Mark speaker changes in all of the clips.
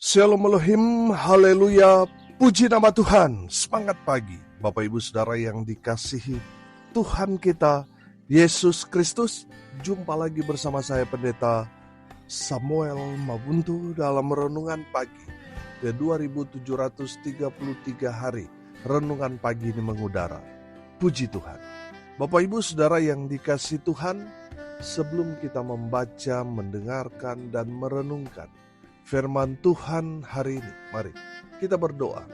Speaker 1: Shalom Elohim, haleluya, puji nama Tuhan. Semangat pagi Bapak Ibu Saudara yang dikasihi Tuhan kita Yesus Kristus. Jumpa lagi bersama saya Pendeta Samuel Mabuntu dalam Renungan Pagi ke 2733 hari. Renungan pagi ini mengudara. Puji Tuhan. Bapak Ibu Saudara yang dikasihi Tuhan, sebelum kita membaca, mendengarkan, dan merenungkan firman Tuhan hari ini, mari kita berdoa,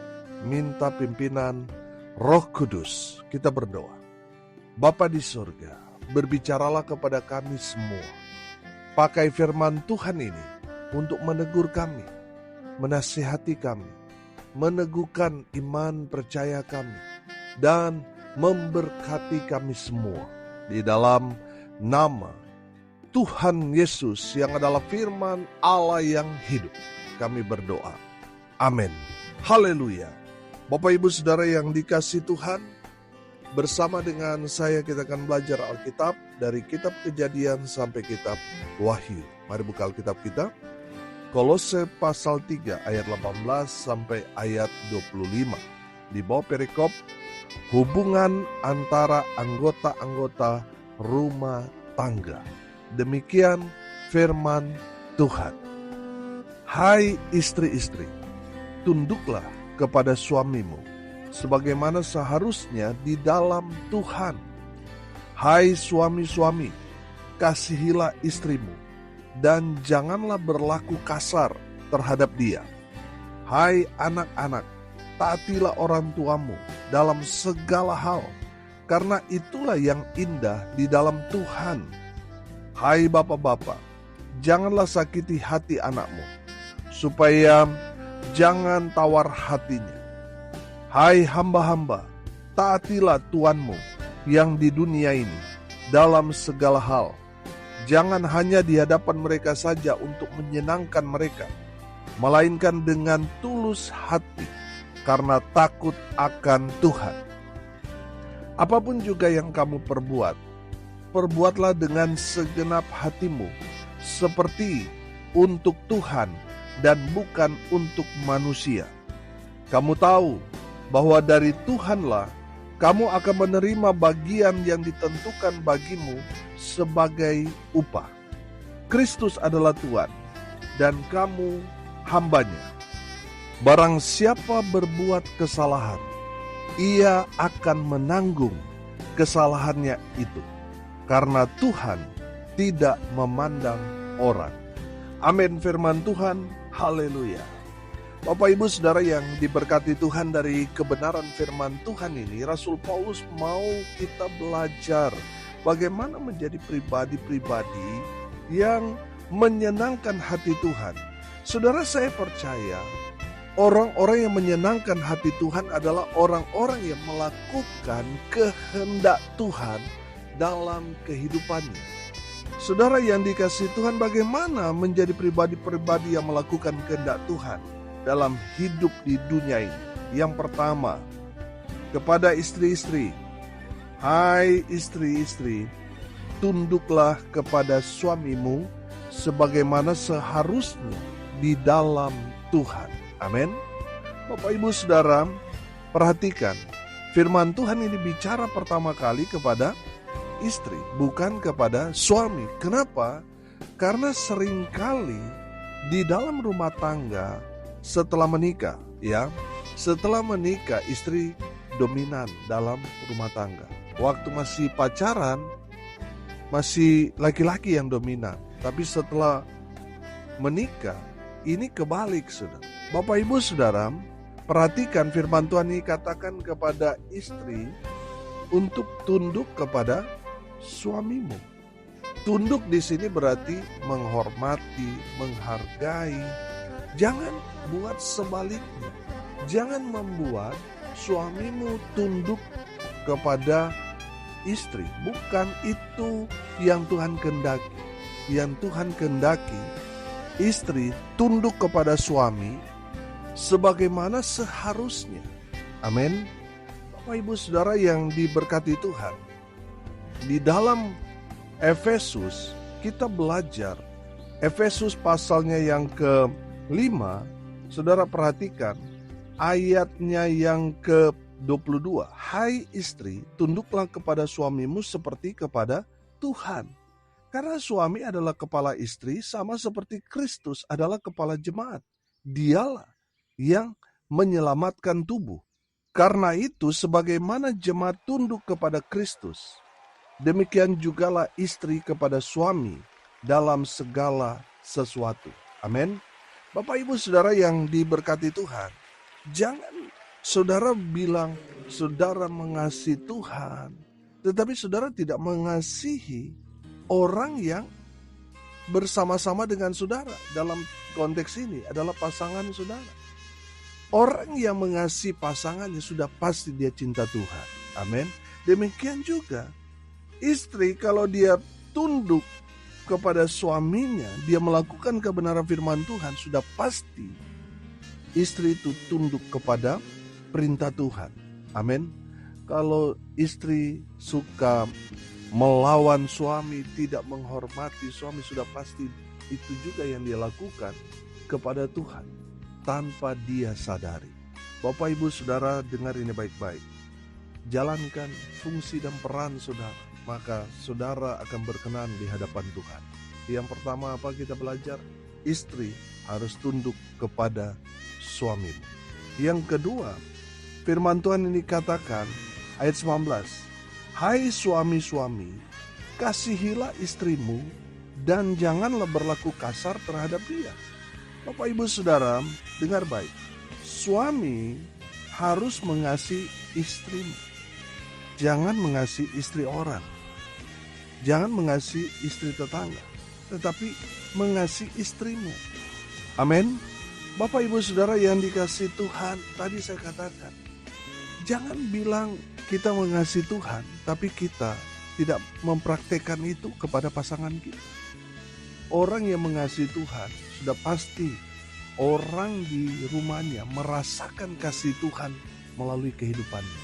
Speaker 1: minta pimpinan Roh Kudus. Kita berdoa. Bapa di surga, berbicaralah kepada kami semua. Pakai firman Tuhan ini untuk menegur kami, menasihati kami, meneguhkan iman percaya kami, dan memberkati kami semua. Di dalam nama Tuhan Yesus yang adalah firman Allah yang hidup, kami berdoa. Amin. Haleluya. Bapak Ibu Saudara yang dikasihi Tuhan, bersama dengan saya kita akan belajar Alkitab dari kitab Kejadian sampai kitab Wahyu. Mari buka Alkitab kita. Kolose pasal 3 ayat 18 sampai ayat 25. Di bawah perikop hubungan antara anggota-anggota rumah tangga. Demikian firman Tuhan. Hai istri-istri, tunduklah kepada suamimu, sebagaimana seharusnya di dalam Tuhan. Hai suami-suami, kasihilah istrimu, dan janganlah berlaku kasar terhadap dia. Hai anak-anak, taatilah orang tuamu dalam segala hal, karena itulah yang indah di dalam Tuhan. Hai bapak-bapak, janganlah sakiti hati anakmu, supaya jangan tawar hatinya. Hai hamba-hamba, taatilah tuanmu yang di dunia ini dalam segala hal. Jangan hanya di hadapan mereka saja untuk menyenangkan mereka, melainkan dengan tulus hati, karena takut akan Tuhan. Apapun juga yang kamu perbuatlah dengan segenap hatimu, seperti untuk Tuhan dan bukan untuk manusia. Kamu tahu bahwa dari Tuhanlah kamu akan menerima bagian yang ditentukan bagimu sebagai upah. Kristus adalah Tuhan, dan kamu hambanya. Barang siapa berbuat kesalahan, ia akan menanggung kesalahannya itu, karena Tuhan tidak memandang orang. Amin firman Tuhan, haleluya. Bapak Ibu Saudara yang diberkati Tuhan, dari kebenaran firman Tuhan ini, Rasul Paulus mau kita belajar bagaimana menjadi pribadi-pribadi yang menyenangkan hati Tuhan. Saudara, saya percaya orang-orang yang menyenangkan hati Tuhan adalah orang-orang yang melakukan kehendak Tuhan dalam kehidupannya. Saudara yang dikasihi Tuhan, bagaimana menjadi pribadi-pribadi yang melakukan kehendak Tuhan dalam hidup di dunia ini? Yang pertama, kepada istri-istri. Hai istri-istri, tunduklah kepada suamimu sebagaimana seharusnya di dalam Tuhan. Amin. Bapak Ibu Saudara, perhatikan, firman Tuhan ini bicara pertama kali kepada istri, bukan kepada suami. Kenapa? Karena seringkali di dalam rumah tangga setelah menikah, setelah menikah istri dominan dalam rumah tangga. Waktu masih pacaran, masih laki-laki yang dominan. Tapi setelah menikah, ini kebalik, saudara. Bapak Ibu Saudara, perhatikan firman Tuhan ini katakan kepada istri untuk tunduk kepada suamimu. Tunduk di sini berarti menghormati, menghargai. Jangan buat sebaliknya. Jangan membuat suamimu tunduk kepada istri. Bukan itu yang Tuhan kehendaki. Yang Tuhan kehendaki, istri tunduk kepada suami sebagaimana seharusnya. Amin. Bapak Ibu Saudara yang diberkati Tuhan, di dalam Efesus kita belajar, Efesus pasalnya yang ke-5, Saudara perhatikan ayatnya yang ke-22. Hai istri, tunduklah kepada suamimu seperti kepada Tuhan. Karena suami adalah kepala istri sama seperti Kristus adalah kepala jemaat. Dialah yang menyelamatkan tubuh. Karena itu sebagaimana jemaat tunduk kepada Kristus, demikian jugalah istri kepada suami dalam segala sesuatu. Amin. Bapak Ibu Saudara yang diberkati Tuhan, jangan saudara bilang saudara mengasihi Tuhan, tetapi saudara tidak mengasihi orang yang bersama-sama dengan saudara. Dalam konteks ini adalah pasangan saudara. Orang yang mengasihi pasangannya sudah pasti dia cinta Tuhan. Amin. Demikian juga istri kalau dia tunduk kepada suaminya, dia melakukan kebenaran firman Tuhan, sudah pasti istri itu tunduk kepada perintah Tuhan. Amin. Kalau istri suka melawan suami, tidak menghormati suami, sudah pasti itu juga yang dia lakukan kepada Tuhan tanpa dia sadari. Bapak Ibu Saudara dengar ini baik-baik. Jalankan fungsi dan peran saudara, maka saudara akan berkenan di hadapan Tuhan. Yang pertama apa kita belajar? Istri harus tunduk kepada suamimu. Yang kedua, firman Tuhan ini katakan ayat 19. Hai suami-suami, kasihilah istrimu dan janganlah berlaku kasar terhadap dia. Bapak Ibu Saudara, dengar baik. Suami harus mengasihi istrimu. Jangan mengasihi istri orang. Jangan mengasihi istri tetangga, tetapi mengasihi istrimu. Amin. Bapak Ibu Saudara yang dikasihi Tuhan, tadi saya katakan, jangan bilang kita mengasihi Tuhan, tapi kita tidak mempraktekkan itu kepada pasangan kita. Orang yang mengasihi Tuhan, sudah pasti orang di rumahnya merasakan kasih Tuhan melalui kehidupannya.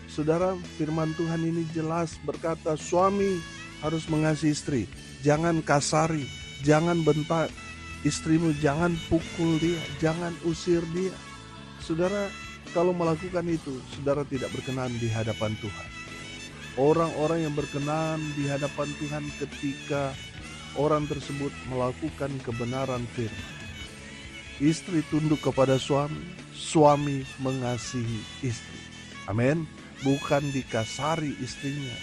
Speaker 1: Saudara, firman Tuhan ini jelas berkata suami harus mengasihi istri. Jangan kasari, jangan bentak istrimu, jangan pukul dia, jangan usir dia. Saudara, kalau melakukan itu, saudara tidak berkenan di hadapan Tuhan. Orang-orang yang berkenan di hadapan Tuhan ketika orang tersebut melakukan kebenaran firman. Istri tunduk kepada suami, suami mengasihi istri. Amin. Bukan dikasari istrinya,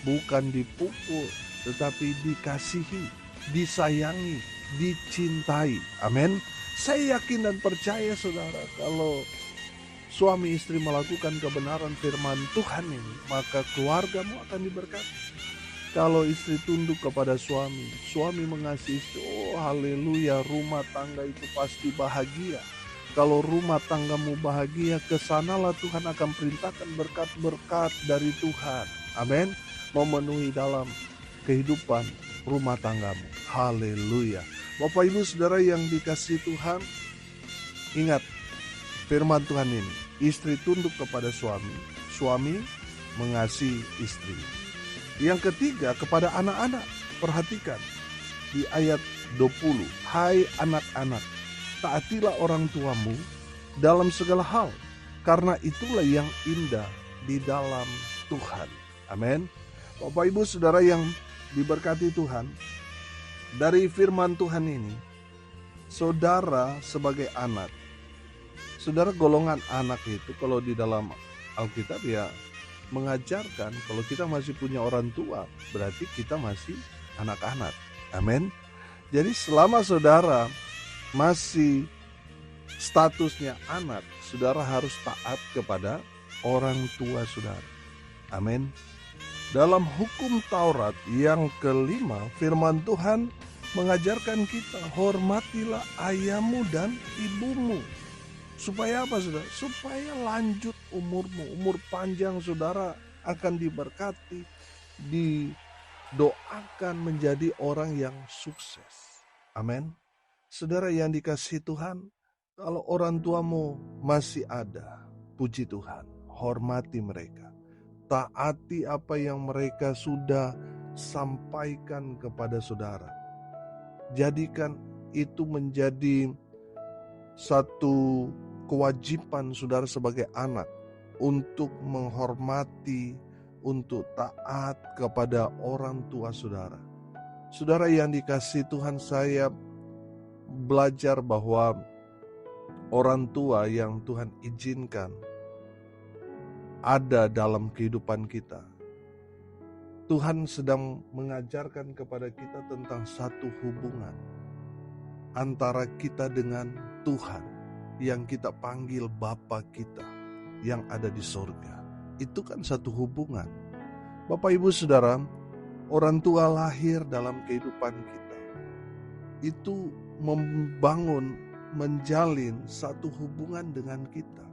Speaker 1: bukan dipukul, tetapi dikasihi, disayangi, dicintai. Amin. Saya yakin dan percaya saudara, kalau suami istri melakukan kebenaran firman Tuhan ini, maka keluargamu akan diberkati. Kalau istri tunduk kepada suami, suami mengasihi istri, oh haleluya, rumah tangga itu pasti bahagia. Kalau rumah tanggamu bahagia, kesanalah Tuhan akan perintahkan berkat-berkat dari Tuhan. Amin. Memenuhi dalam kehidupan rumah tanggamu. Haleluya. Bapak Ibu Saudara yang dikasihi Tuhan, ingat firman Tuhan ini. Istri tunduk kepada suami, suami mengasihi istri. Yang ketiga, kepada anak-anak. Perhatikan di ayat 20. Hai anak-anak, taatilah orang tuamu dalam segala hal, karena itulah yang indah di dalam Tuhan. Amin. Bapak Ibu Saudara yang diberkati Tuhan, dari firman Tuhan ini, saudara sebagai anak, saudara golongan anak itu kalau di dalam Alkitab ya mengajarkan kalau kita masih punya orang tua, berarti kita masih anak-anak. Amin. Jadi selama saudara masih statusnya anak, saudara harus taat kepada orang tua saudara. Amin. Dalam hukum Taurat yang kelima, firman Tuhan mengajarkan kita, hormatilah ayahmu dan ibumu. Supaya apa saudara? Supaya lanjut umurmu, umur panjang saudara akan diberkati, didoakan menjadi orang yang sukses. Amin. Saudara yang dikasihi Tuhan, kalau orang tuamu masih ada, puji Tuhan, hormati mereka. Taati apa yang mereka sudah sampaikan kepada saudara. Jadikan itu menjadi satu kewajiban saudara sebagai anak untuk menghormati, untuk taat kepada orang tua saudara. Saudara yang dikasihi Tuhan, saya belajar bahwa orang tua yang Tuhan izinkan ada dalam kehidupan kita, Tuhan sedang mengajarkan kepada kita tentang satu hubungan antara kita dengan Tuhan yang kita panggil Bapa kita yang ada di sorga. Itu kan satu hubungan. Bapak Ibu Saudara, orang tua lahir dalam kehidupan kita. Itu membangun, menjalin satu hubungan dengan kita.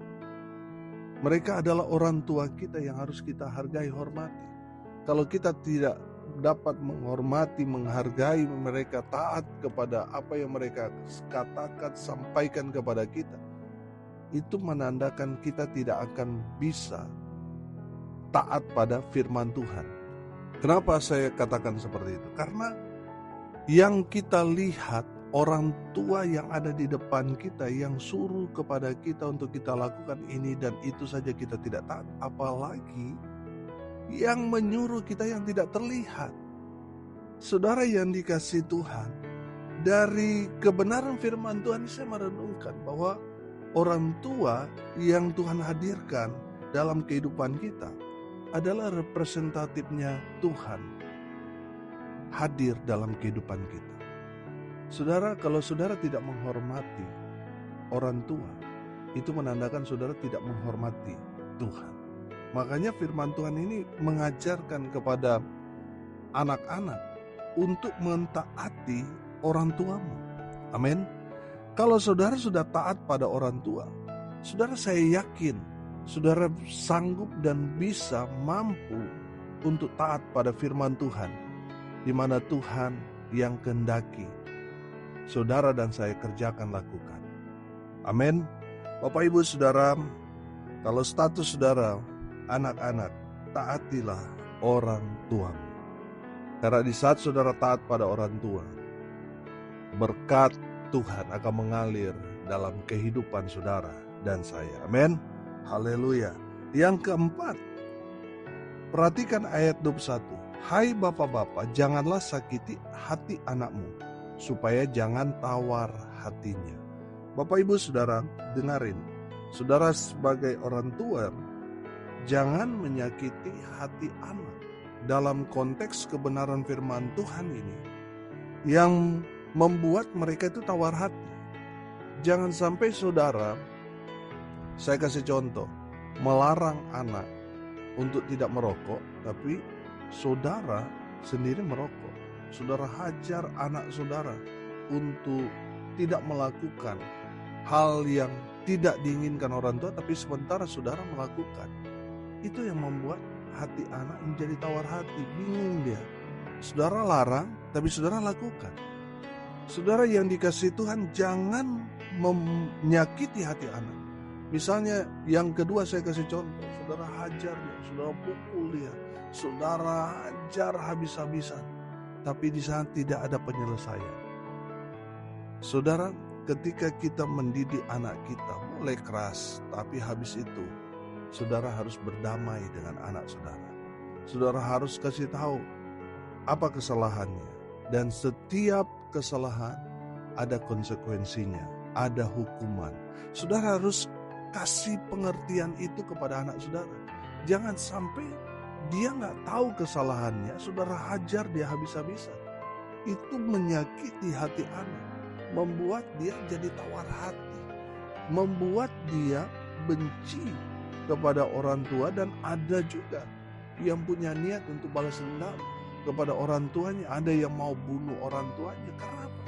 Speaker 1: Mereka adalah orang tua kita yang harus kita hargai, hormati. Kalau kita tidak dapat menghormati, menghargai mereka, taat kepada apa yang mereka katakan, sampaikan kepada kita, itu menandakan kita tidak akan bisa taat pada firman Tuhan. Kenapa saya katakan seperti itu? Karena yang kita lihat, orang tua yang ada di depan kita yang suruh kepada kita untuk kita lakukan ini dan itu saja kita tidak taat, apalagi yang menyuruh kita yang tidak terlihat. Saudara yang dikasihi Tuhan, dari kebenaran firman Tuhan saya merenungkan bahwa orang tua yang Tuhan hadirkan dalam kehidupan kita adalah representatifnya Tuhan hadir dalam kehidupan kita. Saudara, kalau saudara tidak menghormati orang tua, itu menandakan saudara tidak menghormati Tuhan. Makanya firman Tuhan ini mengajarkan kepada anak-anak untuk mentaati orang tuamu. Amin. Kalau saudara sudah taat pada orang tua, saudara, saya yakin saudara sanggup dan bisa mampu untuk taat pada firman Tuhan, di mana Tuhan yang kehendaki saudara dan saya kerjakan, lakukan. Amin. Bapak Ibu Saudara, kalau status saudara anak-anak, taatilah orang tuamu. Karena di saat saudara taat pada orang tua, berkat Tuhan akan mengalir dalam kehidupan saudara dan saya. Amin. Haleluya. Yang keempat, perhatikan ayat 21. Hai bapak-bapak, janganlah sakiti hati anakmu, supaya jangan tawar hatinya. Bapak Ibu Saudara, dengarin. Saudara sebagai orang tua, jangan menyakiti hati anak dalam konteks kebenaran firman Tuhan ini yang membuat mereka itu tawar hati. Jangan sampai saudara, saya kasih contoh, melarang anak untuk tidak merokok, tapi saudara sendiri merokok. Saudara hajar anak saudara untuk tidak melakukan hal yang tidak diinginkan orang tua, tapi sementara saudara melakukan. Itu yang membuat hati anak menjadi tawar hati, bingung dia. Saudara larang, tapi saudara lakukan. Saudara yang dikasihi Tuhan, jangan menyakiti hati anak. Misalnya yang kedua saya kasih contoh, saudara hajar dia, saudara pukul dia, saudara hajar habis-habisan, tapi di sana tidak ada penyelesaian. Saudara, ketika kita mendidik anak kita, boleh keras, tapi habis itu saudara harus berdamai dengan anak saudara. Saudara harus kasih tahu apa kesalahannya, dan setiap kesalahan ada konsekuensinya, ada hukuman. Saudara harus kasih pengertian itu kepada anak saudara. Jangan sampai dia nggak tahu kesalahannya, saudara hajar dia habis-habisan. Itu menyakiti hati anak, membuat dia jadi tawar hati, membuat dia benci kepada orang tua, dan ada juga yang punya niat untuk balas dendam kepada orang tuanya. Ada yang mau bunuh orang tuanya. Karena apa?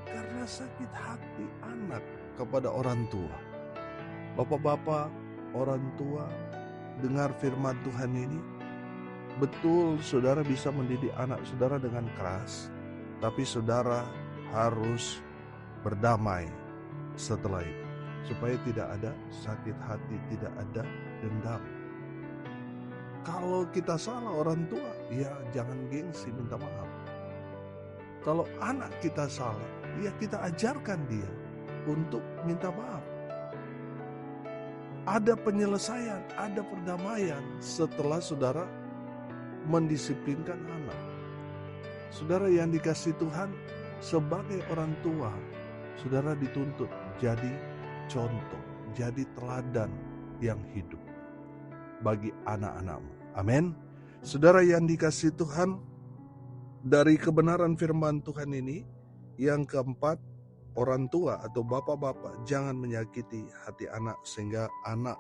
Speaker 1: Karena sakit hati anak kepada orang tua. Bapak-bapak, orang tua, dengar firman Tuhan ini. Betul saudara bisa mendidik anak saudara dengan keras, tapi saudara harus berdamai setelah itu, supaya tidak ada sakit hati, tidak ada dendam. Kalau kita salah orang tua, ya jangan gengsi, minta maaf. Kalau anak kita salah, ya kita ajarkan dia. untuk minta maaf. Ada penyelesaian, ada perdamaian setelah saudara mendisiplinkan anak. Saudara yang dikasihi Tuhan, sebagai orang tua, saudara dituntut jadi contoh, jadi teladan yang hidup bagi anak-anakmu. Amin. Saudara yang dikasihi Tuhan, dari kebenaran firman Tuhan ini, yang keempat, orang tua atau bapak-bapak jangan menyakiti hati anak sehingga anak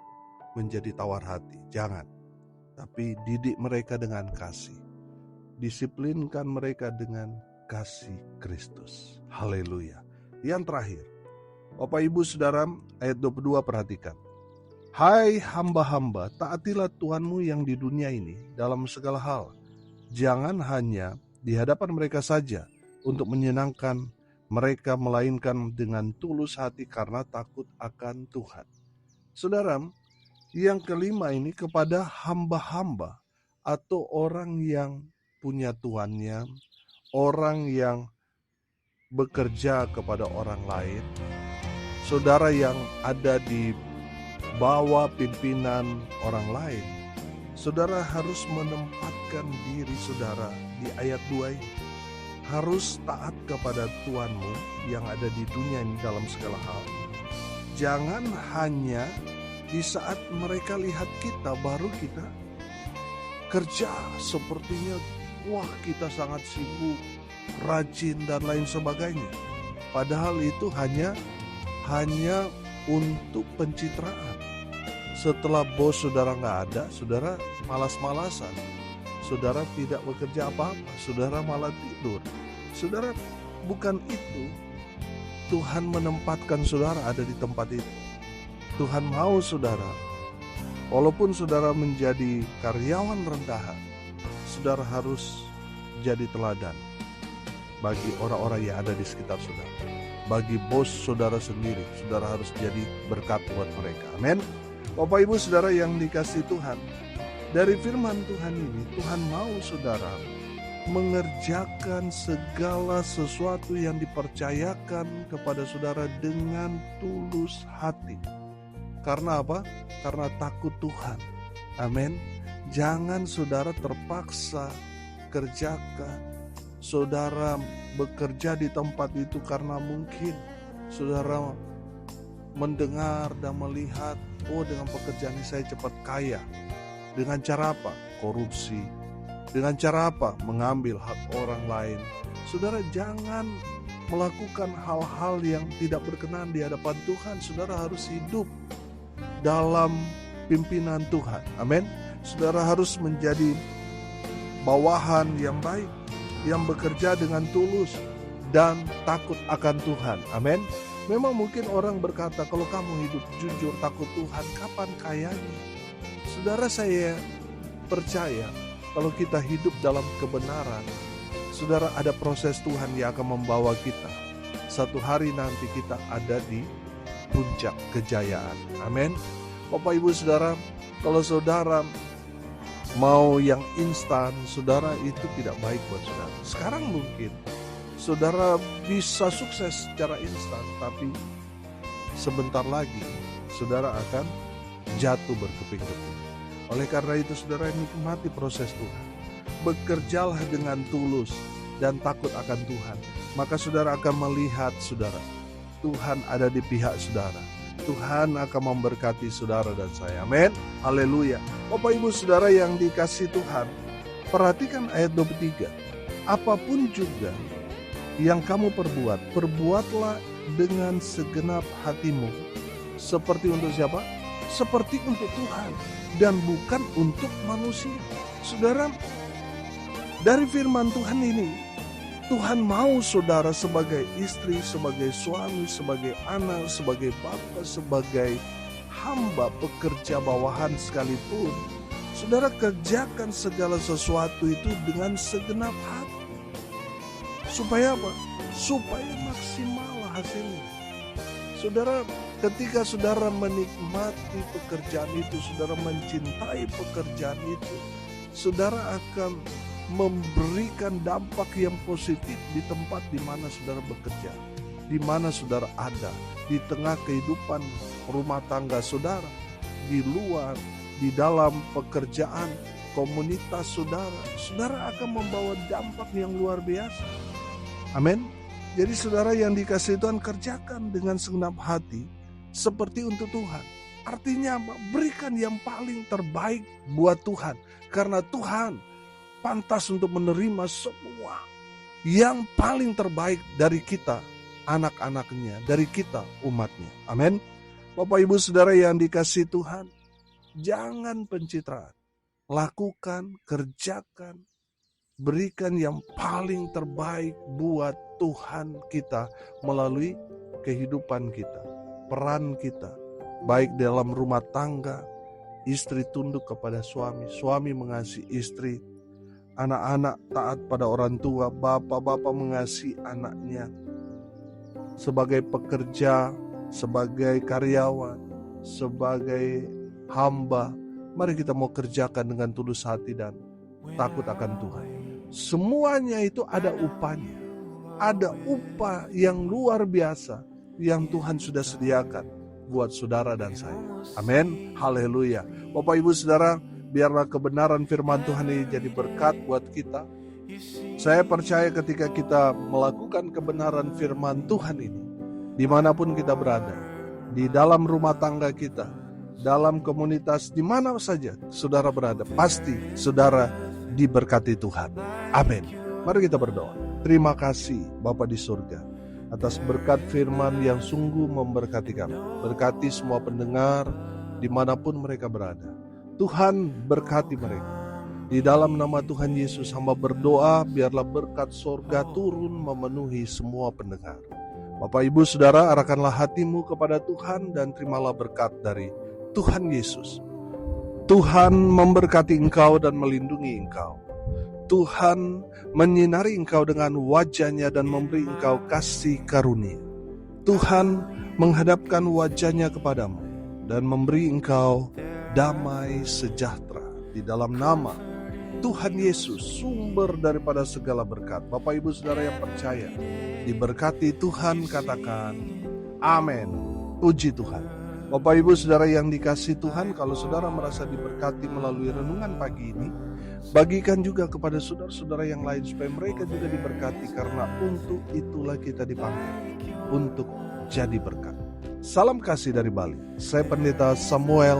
Speaker 1: menjadi tawar hati. Jangan. Tapi didik mereka dengan kasih. Disiplinkan mereka dengan kasih Kristus. Haleluya. Yang terakhir, Bapak Ibu Saudara, ayat 22 perhatikan. Hai hamba-hamba, taatilah Tuhanmu yang di dunia ini dalam segala hal. Jangan hanya di hadapan mereka saja untuk menyenangkan mereka, melainkan dengan tulus hati karena takut akan Tuhan. Saudara, yang kelima ini kepada hamba-hamba atau orang yang punya tuannya, orang yang bekerja kepada orang lain, saudara yang ada di bawah pimpinan orang lain, saudara harus menempatkan diri saudara di ayat 2 ini. Harus taat kepada Tuhanmu yang ada di dunia ini dalam segala hal. Jangan hanya di saat mereka lihat kita baru kita kerja sepertinya, wah kita sangat sibuk, rajin dan lain sebagainya. Padahal itu hanya untuk pencitraan. Setelah bos saudara nggak ada, saudara malas-malasan. Saudara tidak bekerja apa-apa, saudara malah tidur. Saudara, bukan itu Tuhan menempatkan saudara ada di tempat itu. Tuhan mau saudara, walaupun saudara menjadi karyawan rendahan, saudara harus jadi teladan bagi orang-orang yang ada di sekitar saudara. Bagi bos saudara sendiri, saudara harus jadi berkat buat mereka. Amin. Bapak Ibu Saudara yang dikasihi Tuhan, dari firman Tuhan ini, Tuhan mau saudara mengerjakan segala sesuatu yang dipercayakan kepada saudara dengan tulus hati. Karena apa? Karena takut Tuhan. Amin. Jangan saudara terpaksa kerjakan. Saudara bekerja di tempat itu karena mungkin saudara mendengar dan melihat, oh dengan pekerjaan ini saya cepat kaya. Dengan cara apa? Korupsi. Dengan cara apa? Mengambil hak orang lain. Saudara jangan melakukan hal-hal yang tidak berkenan di hadapan Tuhan. Saudara harus hidup dalam pimpinan Tuhan. Amin. Saudara harus menjadi bawahan yang baik, yang bekerja dengan tulus dan takut akan Tuhan. Amin. Memang mungkin orang berkata, kalau kamu hidup jujur, takut Tuhan, kapan kayanya? Saudara, saya percaya kalau kita hidup dalam kebenaran, saudara, ada proses Tuhan yang akan membawa kita. Satu hari nanti kita ada di puncak kejayaan. Amin. Bapak Ibu Saudara, kalau saudara mau yang instan, saudara, itu tidak baik buat saudara. Sekarang mungkin saudara bisa sukses secara instan, tapi sebentar lagi saudara akan jatuh berkeping-keping. Oleh karena itu saudara, nikmati proses Tuhan. Bekerjalah dengan tulus dan takut akan Tuhan. Maka saudara akan melihat saudara, Tuhan ada di pihak saudara. Tuhan akan memberkati saudara dan saya. Amin. Haleluya. Bapak Ibu Saudara yang dikasihi Tuhan, perhatikan ayat 23. Apapun juga yang kamu perbuat, perbuatlah dengan segenap hatimu. Seperti untuk siapa? Seperti untuk Tuhan dan bukan untuk manusia. Saudara, dari firman Tuhan ini, Tuhan mau saudara sebagai istri, sebagai suami, sebagai anak, sebagai bapak, sebagai hamba pekerja bawahan sekalipun, saudara kerjakan segala sesuatu itu dengan segenap hati. Supaya apa? Supaya maksimal hasilnya. Saudara, ketika saudara menikmati pekerjaan itu, saudara mencintai pekerjaan itu, saudara akan memberikan dampak yang positif di tempat di mana saudara bekerja. di mana saudara ada, di tengah kehidupan rumah tangga saudara, di luar, di dalam pekerjaan, komunitas saudara, saudara akan membawa dampak yang luar biasa. Amin. Jadi saudara yang dikasihi Tuhan, kerjakan dengan segenap hati seperti untuk Tuhan. Artinya apa? Berikan yang paling terbaik buat Tuhan. Karena Tuhan pantas untuk menerima semua yang paling terbaik dari kita, anak-anaknya, dari kita, umatnya. Amin. Bapak Ibu Saudara yang dikasihi Tuhan, jangan pencitraan. Lakukan, kerjakan, berikan yang paling terbaik buat Tuhan kita melalui kehidupan kita, peran kita, baik dalam rumah tangga, istri tunduk kepada suami, suami mengasihi istri, anak-anak taat pada orang tua, bapak-bapak mengasihi anaknya, sebagai pekerja, sebagai karyawan, sebagai hamba, mari kita mau kerjakan dengan tulus hati dan takut akan Tuhan. Semuanya itu ada upahnya. Ada upah yang luar biasa yang Tuhan sudah sediakan buat saudara dan saya. Amin. Haleluya. Bapak Ibu Saudara, biarlah kebenaran firman Tuhan ini jadi berkat buat kita. Saya percaya ketika kita melakukan kebenaran firman Tuhan ini, dimanapun kita berada, di dalam rumah tangga kita, dalam komunitas, di mana saja saudara berada, pasti saudara diberkati Tuhan. Amin. Mari kita berdoa. Terima kasih Bapa di surga atas berkat firman yang sungguh memberkati kami. Berkati semua pendengar dimanapun mereka berada. Tuhan berkati mereka. Di dalam nama Tuhan Yesus hamba berdoa, biarlah berkat surga turun memenuhi semua pendengar. Bapak Ibu Saudara, arahkanlah hatimu kepada Tuhan dan terimalah berkat dari Tuhan Yesus. Tuhan memberkati engkau dan melindungi engkau. Tuhan menyinari engkau dengan wajah-Nya dan memberi engkau kasih karunia. Tuhan menghadapkan wajah-Nya kepadamu dan memberi engkau damai sejahtera. Di dalam nama Tuhan Yesus, sumber daripada segala berkat. Bapak Ibu Saudara yang percaya, diberkati Tuhan, katakan amin. Puji Tuhan. Bapak Ibu Saudara yang dikasihi Tuhan, kalau saudara merasa diberkati melalui renungan pagi ini, bagikan juga kepada saudara-saudara yang lain supaya mereka juga diberkati, karena untuk itulah kita dipanggil, untuk jadi berkat. Salam kasih dari Bali. Saya Pendeta Samuel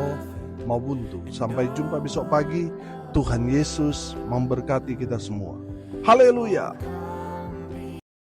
Speaker 1: Mabuntu. Sampai jumpa besok pagi. Tuhan Yesus memberkati kita semua. Haleluya.